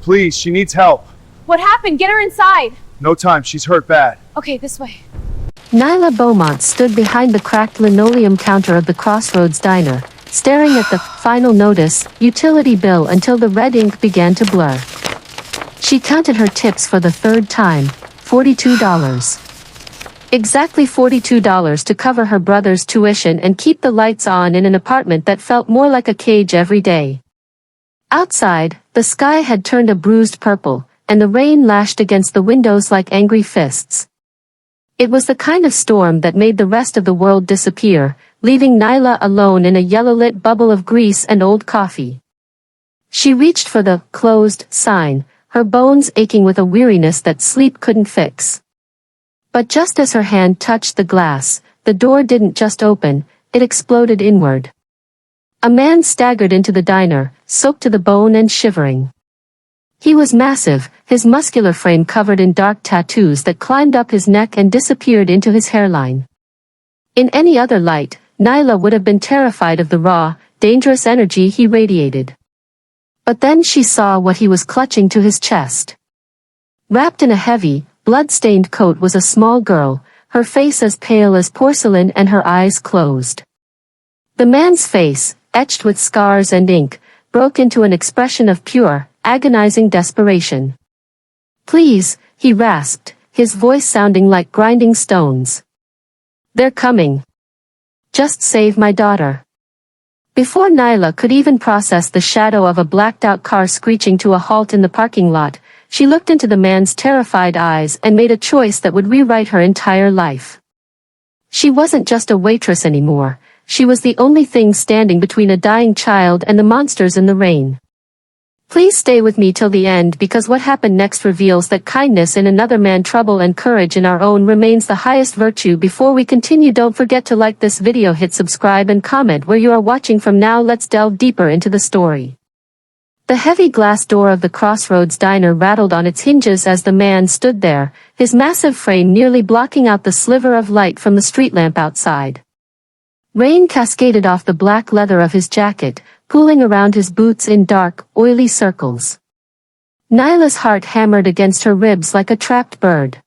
Please, she needs help. What happened? Get her inside. No time, she's hurt bad. Okay, this way. Nyla Beaumont stood behind the cracked linoleum counter of the Crossroads Diner, staring at the final notice utility bill until the red ink began to blur. She counted her tips for the third time, $42. Exactly $42 to cover her brother's tuition and keep the lights on in an apartment that felt more like a cage every day. Outside, the sky had turned a bruised purple, and the rain lashed against the windows like angry fists. It was the kind of storm that made the rest of the world disappear, leaving Nyla alone in a yellow-lit bubble of grease and old coffee. She reached for the closed sign, her bones aching with a weariness that sleep couldn't fix. But just as her hand touched the glass, the door didn't just open, it exploded inward. A man staggered into the diner, soaked to the bone and shivering. He was massive, his muscular frame covered in dark tattoos that climbed up his neck and disappeared into his hairline. In any other light, Nyla would have been terrified of the raw, dangerous energy he radiated. But then she saw what he was clutching to his chest. Wrapped in a heavy, blood-stained coat was a small girl, her face as pale as porcelain and her eyes closed. The man's face, etched with scars and ink, broke into an expression of pure, agonizing desperation. "Please," he rasped, his voice sounding like grinding stones. "They're coming. Just save my daughter." Before Nyla could even process the shadow of a blacked-out car screeching to a halt in the parking lot, she looked into the man's terrified eyes and made a choice that would rewrite her entire life. She wasn't just a waitress anymore, she was the only thing standing between a dying child and the monsters in the rain. Please stay with me till the end because what happened next reveals that kindness in another man, trouble and courage in our own remains the highest virtue. Before we continue, don't forget to like this video, hit subscribe and comment where you are watching from. Now let's delve deeper into the story. The heavy glass door of the Crossroads Diner rattled on its hinges as the man stood there, his massive frame nearly blocking out the sliver of light from the street lamp outside. Rain cascaded off the black leather of his jacket, pooling around his boots in dark, oily circles. Nyla's heart hammered against her ribs like a trapped bird.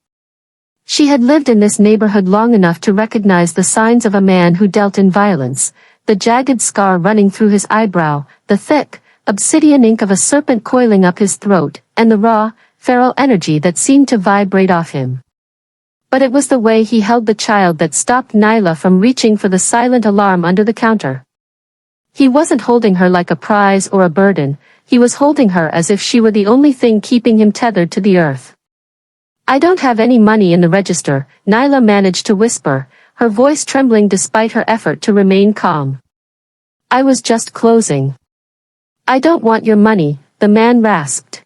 She had lived in this neighborhood long enough to recognize the signs of a man who dealt in violence, the jagged scar running through his eyebrow, the thick, obsidian ink of a serpent coiling up his throat, and the raw, feral energy that seemed to vibrate off him. But it was the way he held the child that stopped Nyla from reaching for the silent alarm under the counter. He wasn't holding her like a prize or a burden, he was holding her as if she were the only thing keeping him tethered to the earth. "I don't have any money in the register," Nyla managed to whisper, her voice trembling despite her effort to remain calm. "I was just closing." "I don't want your money," the man rasped.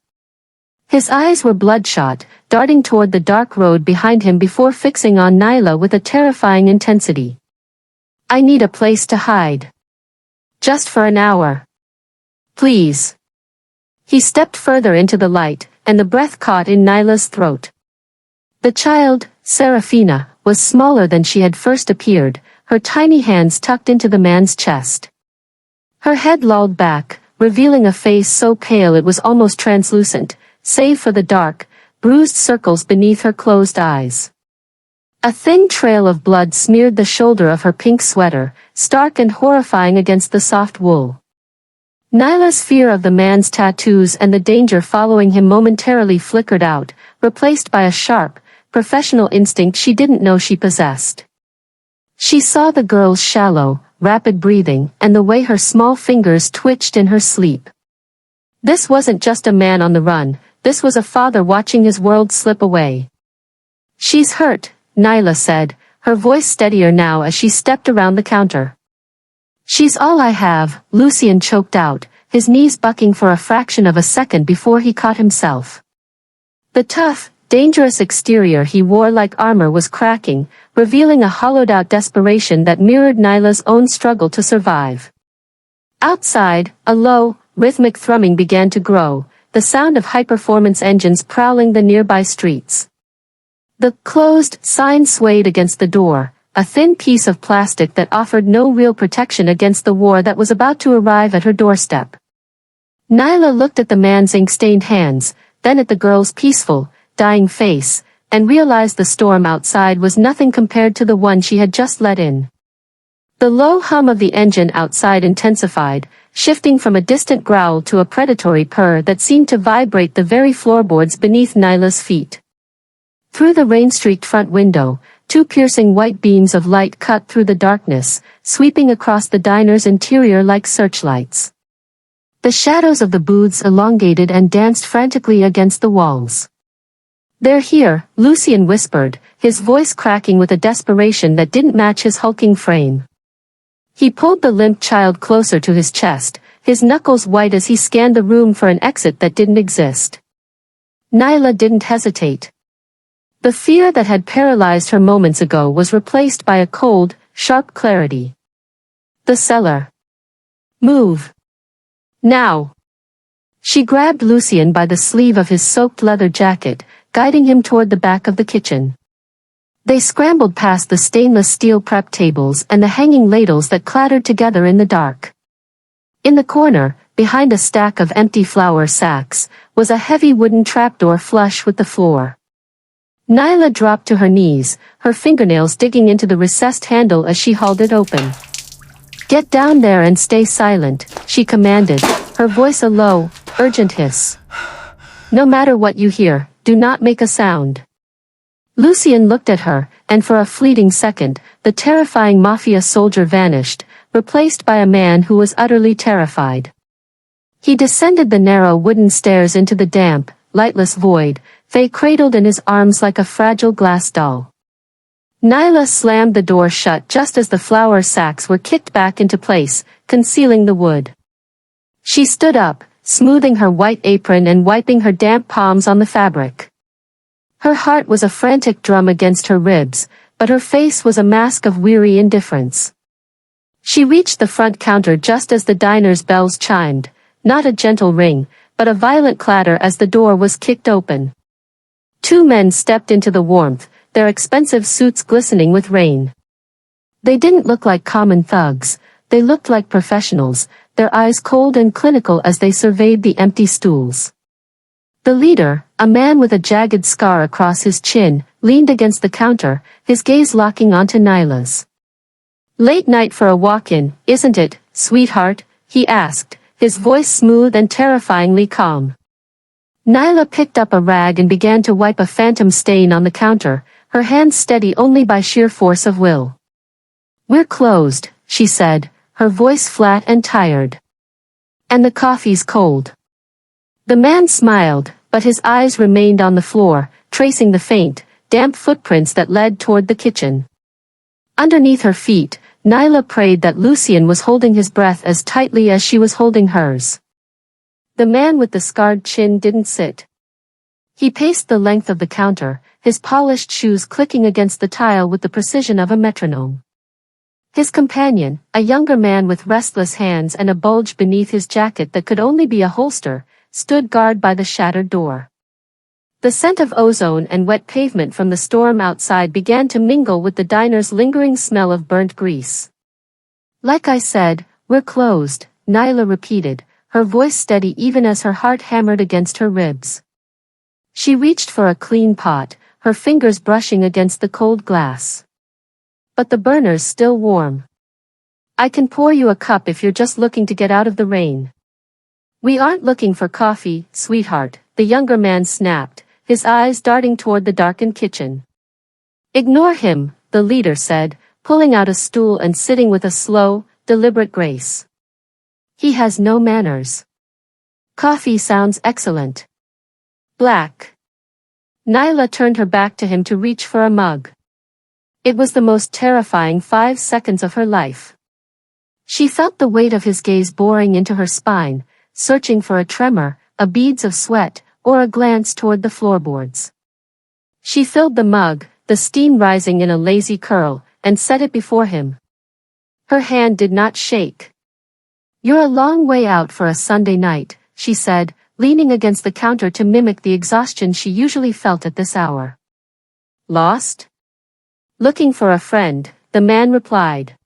His eyes were bloodshot, darting toward the dark road behind him before fixing on Nyla with a terrifying intensity. "I need a place to hide. Just for an hour. Please." He stepped further into the light, and the breath caught in Nyla's throat. The child, Serafina, was smaller than she had first appeared, her tiny hands tucked into the man's chest. Her head lolled back, revealing a face so pale it was almost translucent, save for the dark, bruised circles beneath her closed eyes. A thin trail of blood smeared the shoulder of her pink sweater, stark and horrifying against the soft wool. Nyla's fear of the man's tattoos and the danger following him momentarily flickered out, replaced by a sharp, professional instinct she didn't know she possessed. She saw the girl's shallow, rapid breathing and the way her small fingers twitched in her sleep. This wasn't just a man on the run, this was a father watching his world slip away. "She's hurt," Nyla said, her voice steadier now as she stepped around the counter. "She's all I have," Lucien choked out, his knees bucking for a fraction of a second before he caught himself. The tough, dangerous exterior he wore like armor was cracking, revealing a hollowed-out desperation that mirrored Nyla's own struggle to survive. Outside, a low, rhythmic thrumming began to grow, the sound of high-performance engines prowling the nearby streets. The closed sign swayed against the door, a thin piece of plastic that offered no real protection against the war that was about to arrive at her doorstep. Nyla looked at the man's ink-stained hands, then at the girl's peaceful, dying face, and realized the storm outside was nothing compared to the one she had just let in. The low hum of the engine outside intensified, shifting from a distant growl to a predatory purr that seemed to vibrate the very floorboards beneath Nyla's feet. Through the rain-streaked front window, two piercing white beams of light cut through the darkness, sweeping across the diner's interior like searchlights. The shadows of the booths elongated and danced frantically against the walls. "They're here," Lucian whispered, his voice cracking with a desperation that didn't match his hulking frame. He pulled the limp child closer to his chest, his knuckles white as he scanned the room for an exit that didn't exist. Nyla didn't hesitate. The fear that had paralyzed her moments ago was replaced by a cold, sharp clarity. The cellar. "Move. Now." She grabbed Lucian by the sleeve of his soaked leather jacket, guiding him toward the back of the kitchen. They scrambled past the stainless steel prep tables and the hanging ladles that clattered together in the dark. In the corner, behind a stack of empty flour sacks, was a heavy wooden trapdoor flush with the floor. Nyla dropped to her knees, her fingernails digging into the recessed handle as she hauled it open. "Get down there and stay silent," she commanded, her voice a low, urgent hiss. "No matter what you hear, do not make a sound." Lucian looked at her, and for a fleeting second, the terrifying mafia soldier vanished, replaced by a man who was utterly terrified. He descended the narrow wooden stairs into the damp, lightless void, Faye cradled in his arms like a fragile glass doll. Nyla slammed the door shut just as the flour sacks were kicked back into place, concealing the wood. She stood up, smoothing her white apron and wiping her damp palms on the fabric. Her heart was a frantic drum against her ribs, but her face was a mask of weary indifference. She reached the front counter just as the diner's bells chimed, not a gentle ring, but a violent clatter as the door was kicked open. Two men stepped into the warmth, their expensive suits glistening with rain. They didn't look like common thugs, they looked like professionals, their eyes cold and clinical as they surveyed the empty stools. The leader, a man with a jagged scar across his chin, leaned against the counter, his gaze locking onto Nyla's. "Late night for a walk-in, isn't it, sweetheart?" he asked, his voice smooth and terrifyingly calm. Nyla picked up a rag and began to wipe a phantom stain on the counter, her hands steady only by sheer force of will. "We're closed," she said, her voice flat and tired. "And the coffee's cold." The man smiled, but his eyes remained on the floor, tracing the faint, damp footprints that led toward the kitchen. Underneath her feet, Nyla prayed that Lucian was holding his breath as tightly as she was holding hers. The man with the scarred chin didn't sit. He paced the length of the counter, his polished shoes clicking against the tile with the precision of a metronome. His companion, a younger man with restless hands and a bulge beneath his jacket that could only be a holster, stood guard by the shattered door. The scent of ozone and wet pavement from the storm outside began to mingle with the diner's lingering smell of burnt grease. "Like I said, we're closed," Nyla repeated, her voice steady even as her heart hammered against her ribs. She reached for a clean pot, her fingers brushing against the cold glass. "But the burner's still warm. I can pour you a cup if you're just looking to get out of the rain." "We aren't looking for coffee, sweetheart," the younger man snapped, his eyes darting toward the darkened kitchen. "Ignore him," the leader said, pulling out a stool and sitting with a slow, deliberate grace. "He has no manners. Coffee sounds excellent. Black." Nyla turned her back to him to reach for a mug. It was the most terrifying 5 seconds of her life. She felt the weight of his gaze boring into her spine, searching for a tremor, a beads of sweat, or a glance toward the floorboards. She filled the mug, the steam rising in a lazy curl, and set it before him. Her hand did not shake. "You're a long way out for a Sunday night," she said, leaning against the counter to mimic the exhaustion she usually felt at this hour. "Lost?" "Looking for a friend," the man replied.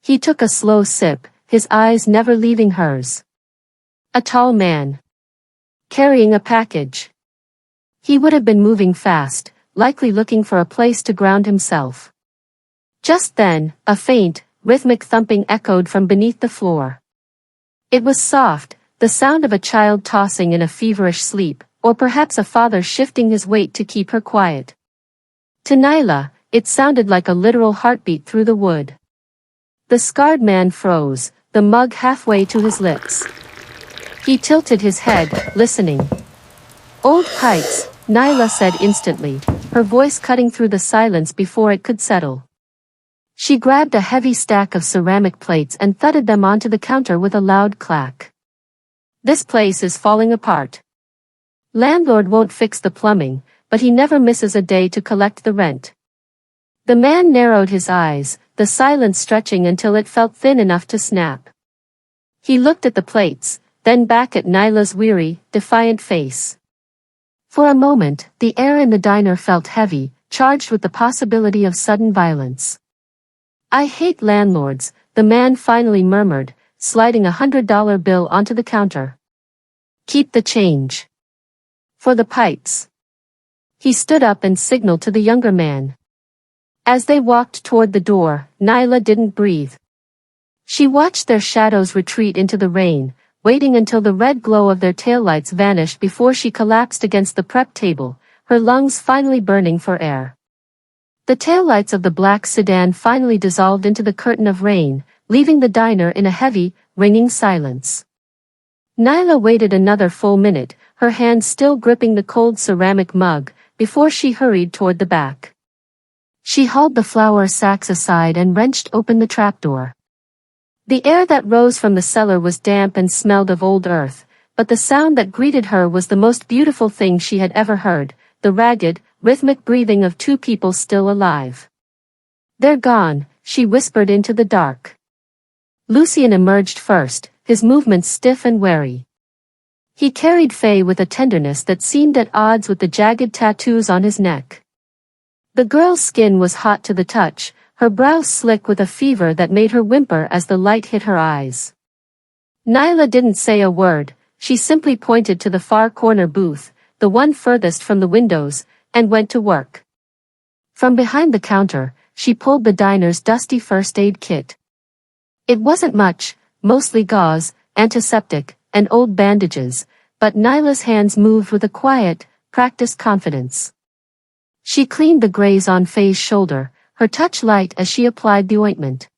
He took a slow sip, his eyes never leaving hers. A tall man. Carrying a package. He would have been moving fast, likely looking for a place to ground himself. Just then, a faint, rhythmic thumping echoed from beneath the floor. It was soft, the sound of a child tossing in a feverish sleep, or perhaps a father shifting his weight to keep her quiet. To Nyla, it sounded like a literal heartbeat through the wood. The scarred man froze, the mug halfway to his lips. He tilted his head, listening. Old pipes, Nyla said instantly, her voice cutting through the silence before it could settle. She grabbed a heavy stack of ceramic plates and thudded them onto the counter with a loud clack. This place is falling apart. Landlord won't fix the plumbing, but he never misses a day to collect the rent. The man narrowed his eyes, the silence stretching until it felt thin enough to snap. He looked at the plates, then back at Nyla's weary, defiant face. For a moment, the air in the diner felt heavy, charged with the possibility of sudden violence. I hate landlords, the man finally murmured, sliding $100 bill onto the counter. Keep the change. For the pipes. He stood up and signaled to the younger man. As they walked toward the door, Nyla didn't breathe. She watched their shadows retreat into the rain, waiting until the red glow of their taillights vanished before she collapsed against the prep table, her lungs finally burning for air. The taillights of the black sedan finally dissolved into the curtain of rain, leaving the diner in a heavy, ringing silence. Nyla waited another full minute, her hand still gripping the cold ceramic mug, before she hurried toward the back. She hauled the flour sacks aside and wrenched open the trapdoor. The air that rose from the cellar was damp and smelled of old earth, but the sound that greeted her was the most beautiful thing she had ever heard, the ragged, rhythmic breathing of two people still alive. They're gone, she whispered into the dark. Lucien emerged first, his movements stiff and wary. He carried Faye with a tenderness that seemed at odds with the jagged tattoos on his neck. The girl's skin was hot to the touch, her brow slick with a fever that made her whimper as the light hit her eyes. Nyla didn't say a word, she simply pointed to the far corner booth, the one furthest from the windows, and went to work. From behind the counter, she pulled the diner's dusty first aid kit. It wasn't much, mostly gauze, antiseptic, and old bandages, but Nyla's hands moved with a quiet, practiced confidence. She cleaned the graze on Faye's shoulder, her touch light as she applied the ointment.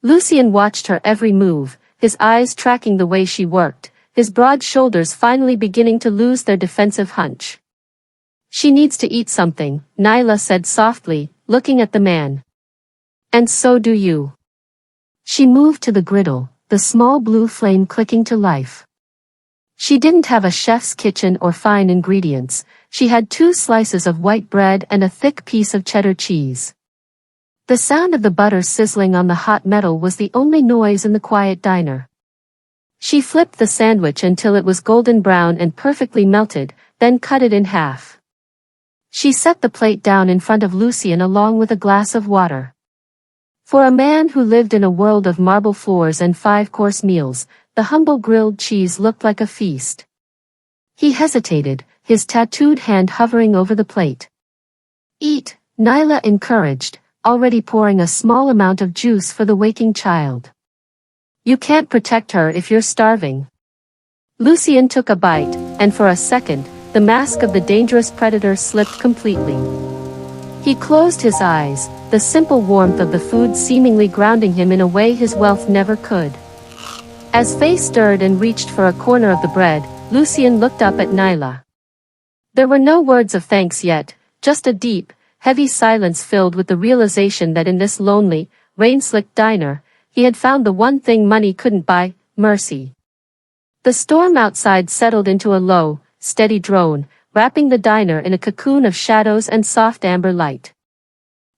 Lucien watched her every move, his eyes tracking the way she worked, his broad shoulders finally beginning to lose their defensive hunch. She needs to eat something, Nyla said softly, looking at the man. And so do you. She moved to the griddle, the small blue flame clicking to life. She didn't have a chef's kitchen or fine ingredients, she had 2 slices of white bread and a thick piece of cheddar cheese. The sound of the butter sizzling on the hot metal was the only noise in the quiet diner. She flipped the sandwich until it was golden brown and perfectly melted, then cut it in half. She set the plate down in front of Lucien along with a glass of water. For a man who lived in a world of marble floors and 5-course meals, the humble grilled cheese looked like a feast. He hesitated, his tattooed hand hovering over the plate. Eat, Nyla encouraged, already pouring a small amount of juice for the waking child. You can't protect her if you're starving. Lucien took a bite, and for a second, the mask of the dangerous predator slipped completely. He closed his eyes, the simple warmth of the food seemingly grounding him in a way his wealth never could. As Faye stirred and reached for a corner of the bread, Lucien looked up at Nyla. There were no words of thanks yet, just a deep, heavy silence filled with the realization that in this lonely, rain-slicked diner, he had found the one thing money couldn't buy, mercy. The storm outside settled into a low, steady drone, wrapping the diner in a cocoon of shadows and soft amber light.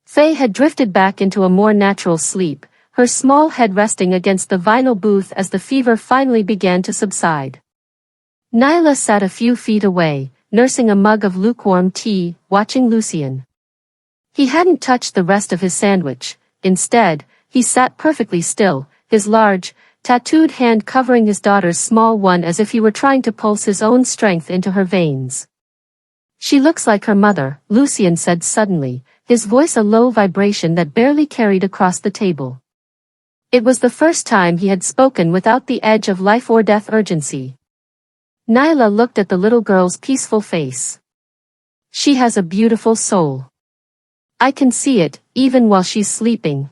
Faye had drifted back into a more natural sleep, her small head resting against the vinyl booth as the fever finally began to subside. Nyla sat a few feet away, nursing a mug of lukewarm tea, watching Lucien. He hadn't touched the rest of his sandwich. Instead, he sat perfectly still, his large, tattooed hand covering his daughter's small one as if he were trying to pulse his own strength into her veins. "She looks like her mother," Lucien said suddenly, his voice a low vibration that barely carried across the table. It was the first time he had spoken without the edge of life or death urgency. Nyla looked at the little girl's peaceful face. "She has a beautiful soul. I can see it, even while she's sleeping."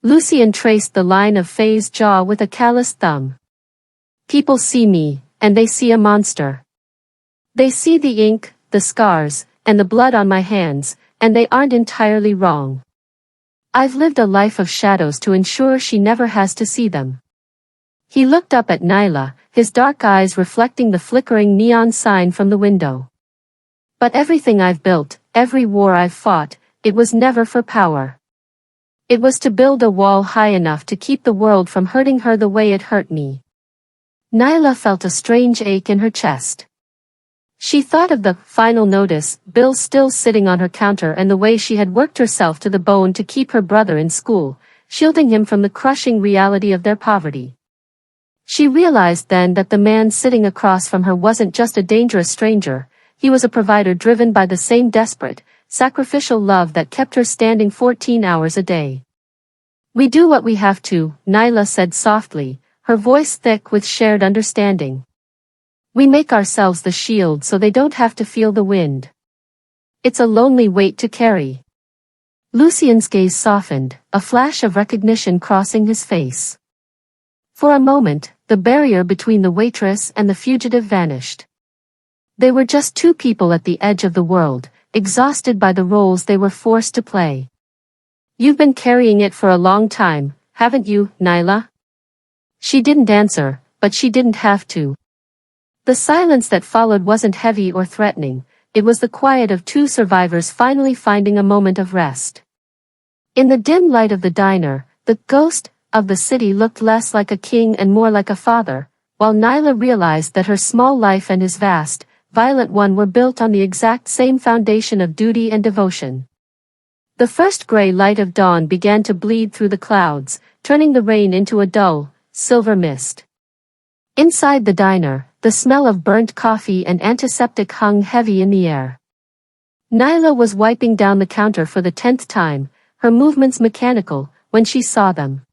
Lucien traced the line of Faye's jaw with a calloused thumb. "People see me, and they see a monster. They see the ink, the scars, and the blood on my hands, and they aren't entirely wrong. I've lived a life of shadows to ensure she never has to see them." He looked up at Nyla, his dark eyes reflecting the flickering neon sign from the window. "But everything I've built, every war I've fought, it was never for power. It was to build a wall high enough to keep the world from hurting her the way it hurt me." Nyla felt a strange ache in her chest. She thought of the final notice, bill still sitting on her counter, and the way she had worked herself to the bone to keep her brother in school, shielding him from the crushing reality of their poverty. She realized then that the man sitting across from her wasn't just a dangerous stranger, he was a provider driven by the same desperate, sacrificial love that kept her standing 14 hours a day. "We do what we have to," Nyla said softly, her voice thick with shared understanding. "We make ourselves the shield so they don't have to feel the wind. It's a lonely weight to carry." Lucien's gaze softened, a flash of recognition crossing his face. For a moment, the barrier between the waitress and the fugitive vanished. They were just two people at the edge of the world, exhausted by the roles they were forced to play. "You've been carrying it for a long time, haven't you, Nyla?" She didn't answer, but she didn't have to. The silence that followed wasn't heavy or threatening, it was the quiet of two survivors finally finding a moment of rest. In the dim light of the diner, the ghost of the city looked less like a king and more like a father, while Nyla realized that her small life and his vast, violent one were built on the exact same foundation of duty and devotion. The first gray light of dawn began to bleed through the clouds, turning the rain into a dull, silver mist. Inside the diner, the smell of burnt coffee and antiseptic hung heavy in the air. Nyla was wiping down the counter for the 10th time, her movements mechanical, when she saw them.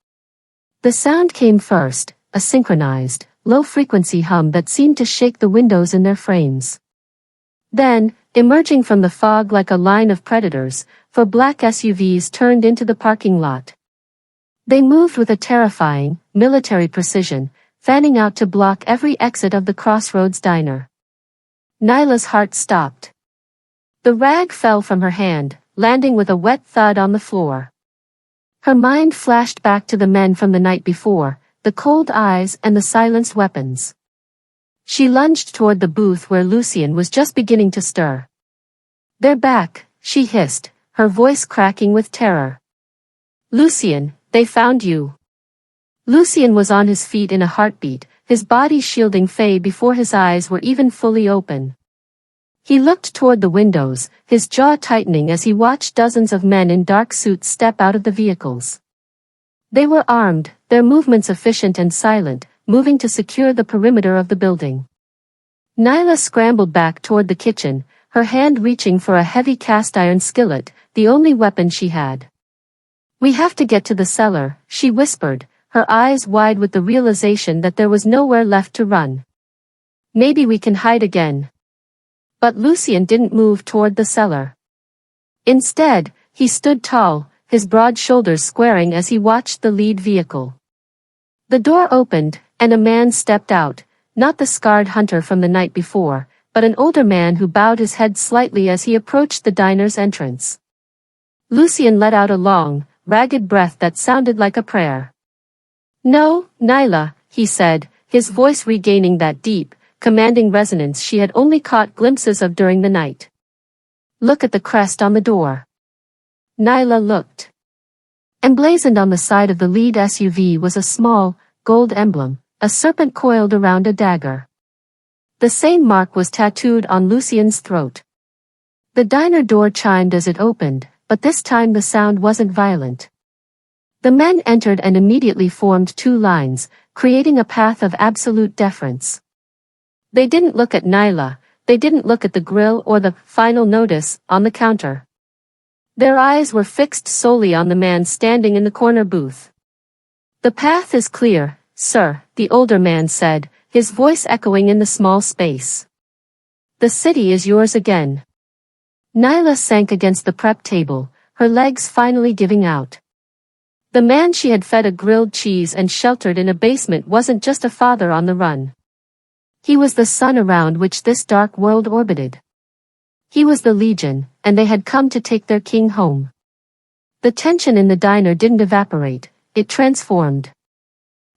The sound came first, a synchronized, low-frequency hum that seemed to shake the windows in their frames. Then, emerging from the fog like a line of predators, 4 black SUVs turned into the parking lot. They moved with a terrifying, military precision, fanning out to block every exit of the Crossroads diner. Nyla's heart stopped. The rag fell from her hand, landing with a wet thud on the floor. Her mind flashed back to the men from the night before, the cold eyes and the silenced weapons. She lunged toward the booth where Lucien was just beginning to stir. "They're back," she hissed, her voice cracking with terror. "Lucien, they found you." Lucien was on his feet in a heartbeat, his body shielding Faye before his eyes were even fully open. He looked toward the windows, his jaw tightening as he watched dozens of men in dark suits step out of the vehicles. They were armed, their movements efficient and silent, moving to secure the perimeter of the building. Nyla scrambled back toward the kitchen, her hand reaching for a heavy cast-iron skillet, the only weapon she had. "We have to get to the cellar," she whispered, her eyes wide with the realization that there was nowhere left to run. "Maybe we can hide again." But Lucien didn't move toward the cellar. Instead, he stood tall, his broad shoulders squaring as he watched the lead vehicle. The door opened, and a man stepped out, not the scarred hunter from the night before, but an older man who bowed his head slightly as he approached the diner's entrance. Lucien let out a long, ragged breath that sounded like a prayer. "No, Nyla," he said, his voice regaining that deep, commanding resonance she had only caught glimpses of during the night. "Look at the crest on the door." Nyla looked. Emblazoned on the side of the lead SUV was a small, gold emblem, a serpent coiled around a dagger. The same mark was tattooed on Lucien's throat. The diner door chimed as it opened, but this time the sound wasn't violent. The men entered and immediately formed two lines, creating a path of absolute deference. They didn't look at Nyla, they didn't look at the grill or the final notice on the counter. Their eyes were fixed solely on the man standing in the corner booth. "The path is clear, sir," the older man said, his voice echoing in the small space. "The city is yours again." Nyla sank against the prep table, her legs finally giving out. The man she had fed a grilled cheese and sheltered in a basement wasn't just a father on the run. He was the sun around which this dark world orbited. He was the Legion, and they had come to take their king home. The tension in the diner didn't evaporate, it transformed.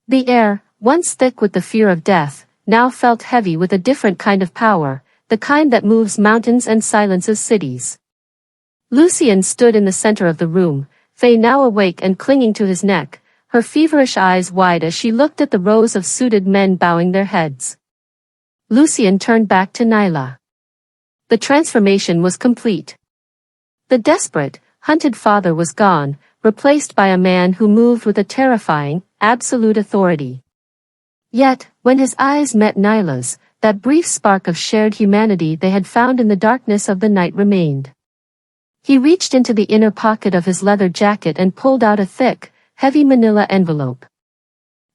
The air, once thick with the fear of death, now felt heavy with a different kind of power, the kind that moves mountains and silences cities. Lucian stood in the center of the room, Faye now awake and clinging to his neck, her feverish eyes wide as she looked at the rows of suited men bowing their heads. Lucian turned back to Nyla. The transformation was complete. The desperate, hunted father was gone, replaced by a man who moved with a terrifying, absolute authority. Yet, when his eyes met Nyla's, that brief spark of shared humanity they had found in the darkness of the night remained. He reached into the inner pocket of his leather jacket and pulled out a thick, heavy manila envelope.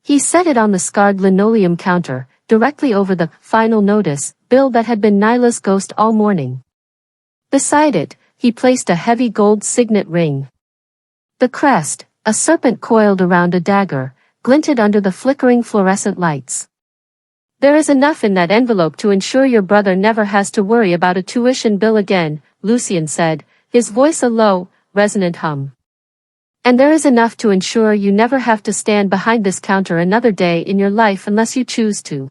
He set it on the scarred linoleum counter, directly over the final notice bill that had been Nyla's ghost all morning. Beside it, he placed a heavy gold signet ring. The crest, a serpent coiled around a dagger, glinted under the flickering fluorescent lights. "There is enough in that envelope to ensure your brother never has to worry about a tuition bill again," Lucian said, his voice a low, resonant hum. "And there is enough to ensure you never have to stand behind this counter another day in your life unless you choose to."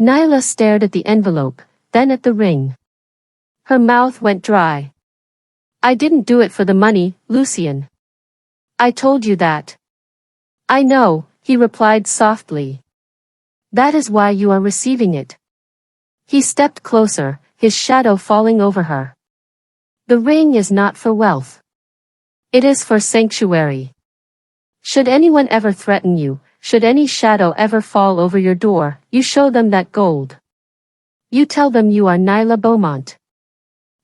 Nyla stared at the envelope, then at the ring. Her mouth went dry. "I didn't do it for the money, Lucian. I told you that." "I know," he replied softly. "That is why you are receiving it." He stepped closer, his shadow falling over her. "The ring is not for wealth. It is for sanctuary. Should anyone ever threaten you, should any shadow ever fall over your door, you show them that gold. You tell them you are Nyla Beaumont."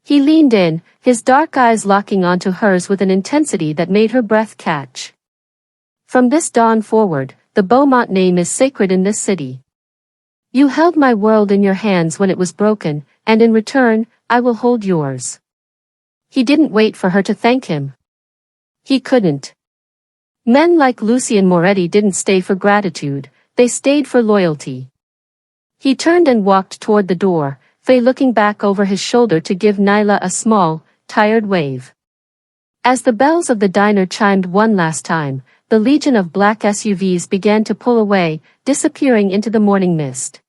He leaned in, his dark eyes locking onto hers with an intensity that made her breath catch. "From this dawn forward, the Beaumont name is sacred in this city. You held my world in your hands when it was broken, and in return, I will hold yours." He didn't wait for her to thank him. He couldn't. Men like Lucian Moretti didn't stay for gratitude, they stayed for loyalty. He turned and walked toward the door, Faye looking back over his shoulder to give Nyla a small, tired wave. As the bells of the diner chimed one last time, the legion of black SUVs began to pull away, disappearing into the morning mist.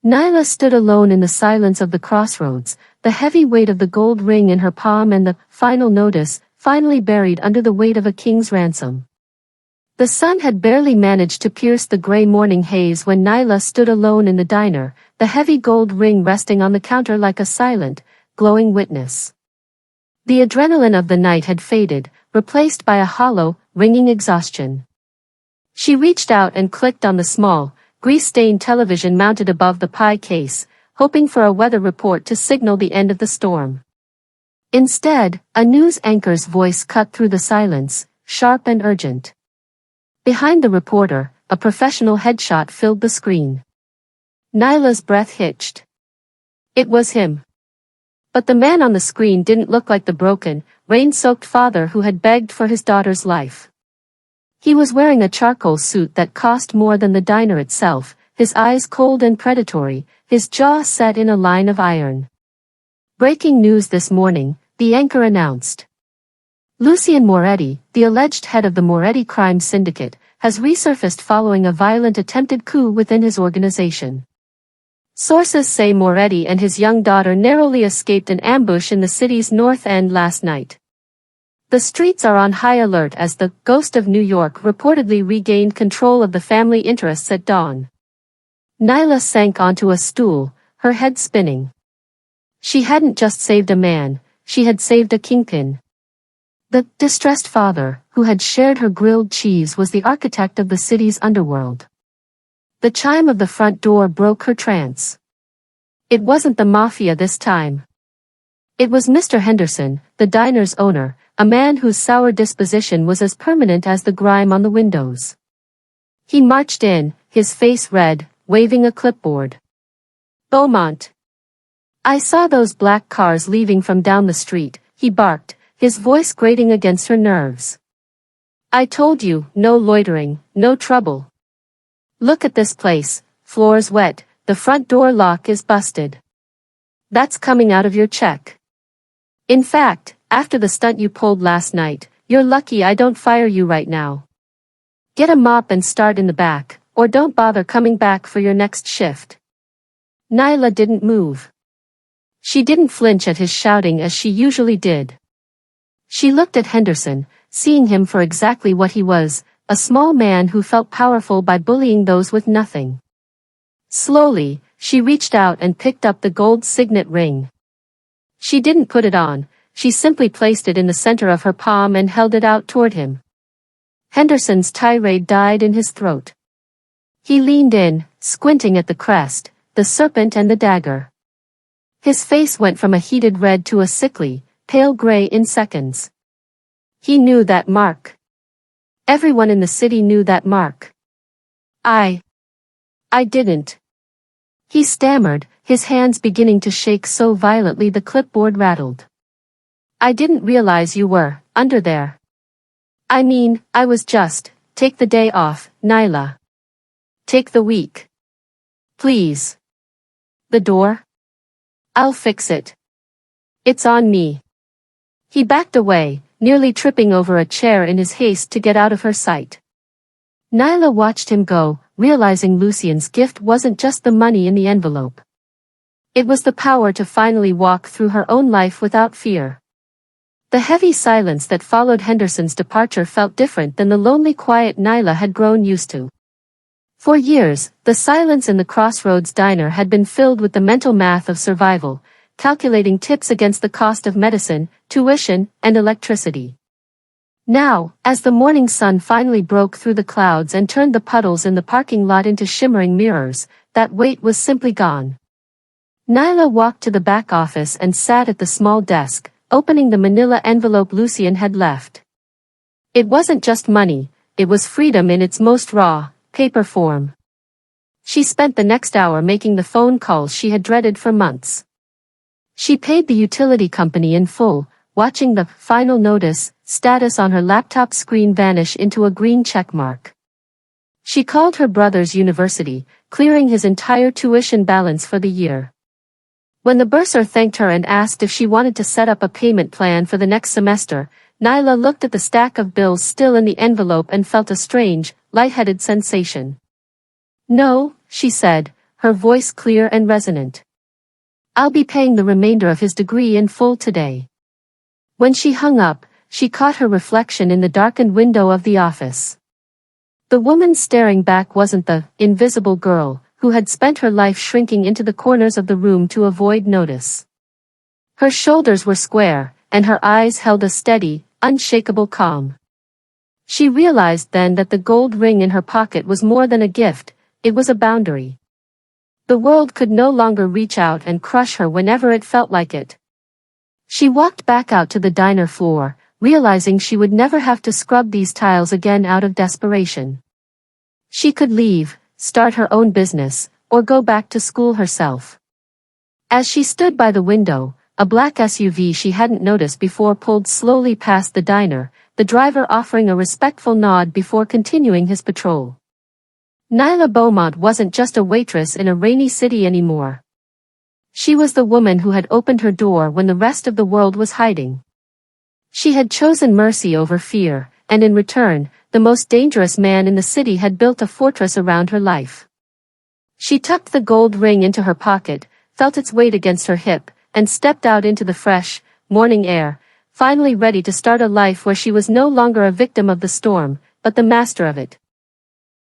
Nyla stood alone in the silence of the crossroads, the heavy weight of the gold ring in her palm and the final notice, finally buried under the weight of a king's ransom. The sun had barely managed to pierce the gray morning haze when Nyla stood alone in the diner, the heavy gold ring resting on the counter like a silent, glowing witness. The adrenaline of the night had faded, replaced by a hollow, ringing exhaustion. She reached out and clicked on the small, grease-stained television mounted above the pie case, hoping for a weather report to signal the end of the storm. Instead, a news anchor's voice cut through the silence, sharp and urgent. Behind the reporter, a professional headshot filled the screen. Nyla's breath hitched. It was him. But the man on the screen didn't look like the broken, rain-soaked father who had begged for his daughter's life. He was wearing a charcoal suit that cost more than the diner itself, his eyes cold and predatory, his jaw set in a line of iron. "Breaking news this morning," the anchor announced. "Lucian Moretti, the alleged head of the Moretti crime syndicate, has resurfaced following a violent attempted coup within his organization. Sources say Moretti and his young daughter narrowly escaped an ambush in the city's north end last night. The streets are on high alert as the ghost of New York reportedly regained control of the family interests at dawn." Nyla sank onto a stool, her head spinning. She hadn't just saved a man, she had saved a kingpin. The distressed father, who had shared her grilled cheese, was the architect of the city's underworld. The chime of the front door broke her trance. It wasn't the mafia this time. It was Mr. Henderson, the diner's owner, a man whose sour disposition was as permanent as the grime on the windows. He marched in, his face red, waving a clipboard. "Beaumont. I saw those black cars leaving from down the street," he barked, his voice grating against her nerves. "I told you, no loitering, no trouble. Look at this place, floor's wet, the front door lock is busted. That's coming out of your check. In fact, after the stunt you pulled last night, you're lucky I don't fire you right now. Get a mop and start in the back, or don't bother coming back for your next shift." Nyla didn't move. She didn't flinch at his shouting as she usually did. She looked at Henderson, seeing him for exactly what he was, a small man who felt powerful by bullying those with nothing. Slowly, she reached out and picked up the gold signet ring. She didn't put it on, she simply placed it in the center of her palm and held it out toward him. Henderson's tirade died in his throat. He leaned in, squinting at the crest, the serpent and the dagger. His face went from a heated red to a sickly, pale gray in seconds. He knew that mark. Everyone in the city knew that mark. I didn't. He stammered, his hands beginning to shake so violently the clipboard rattled. "I didn't realize you were under there. I mean, I was just, take the day off, Nyla. Take the week. Please. The door? I'll fix it. It's on me." He backed away, nearly tripping over a chair in his haste to get out of her sight. Nyla watched him go, realizing Lucien's gift wasn't just the money in the envelope. It was the power to finally walk through her own life without fear. The heavy silence that followed Henderson's departure felt different than the lonely quiet Nyla had grown used to. For years, the silence in the Crossroads diner had been filled with the mental math of survival, calculating tips against the cost of medicine, tuition, and electricity. Now, as the morning sun finally broke through the clouds and turned the puddles in the parking lot into shimmering mirrors, that weight was simply gone. Nyla walked to the back office and sat at the small desk, opening the manila envelope Lucien had left. It wasn't just money, it was freedom in its most raw, paper form. She spent the next hour making the phone calls she had dreaded for months. She paid the utility company in full, watching the final notice status on her laptop screen vanish into a green checkmark. She called her brother's university, clearing his entire tuition balance for the year. When the bursar thanked her and asked if she wanted to set up a payment plan for the next semester, Nyla looked at the stack of bills still in the envelope and felt a strange, lightheaded sensation. "No," she said, her voice clear and resonant. "I'll be paying the remainder of his degree in full today." When she hung up, she caught her reflection in the darkened window of the office. The woman staring back wasn't the invisible girl who had spent her life shrinking into the corners of the room to avoid notice. Her shoulders were square, and her eyes held a steady, unshakable calm. She realized then that the gold ring in her pocket was more than a gift, it was a boundary. The world could no longer reach out and crush her whenever it felt like it. She walked back out to the diner floor, realizing she would never have to scrub these tiles again out of desperation. She could leave, start her own business, or go back to school herself. As she stood by the window, a black SUV she hadn't noticed before pulled slowly past the diner, the driver offering a respectful nod before continuing his patrol. Nyla Beaumont wasn't just a waitress in a rainy city anymore. She was the woman who had opened her door when the rest of the world was hiding. She had chosen mercy over fear, and in return, the most dangerous man in the city had built a fortress around her life. She tucked the gold ring into her pocket, felt its weight against her hip, and stepped out into the fresh, morning air, finally ready to start a life where she was no longer a victim of the storm, but the master of it.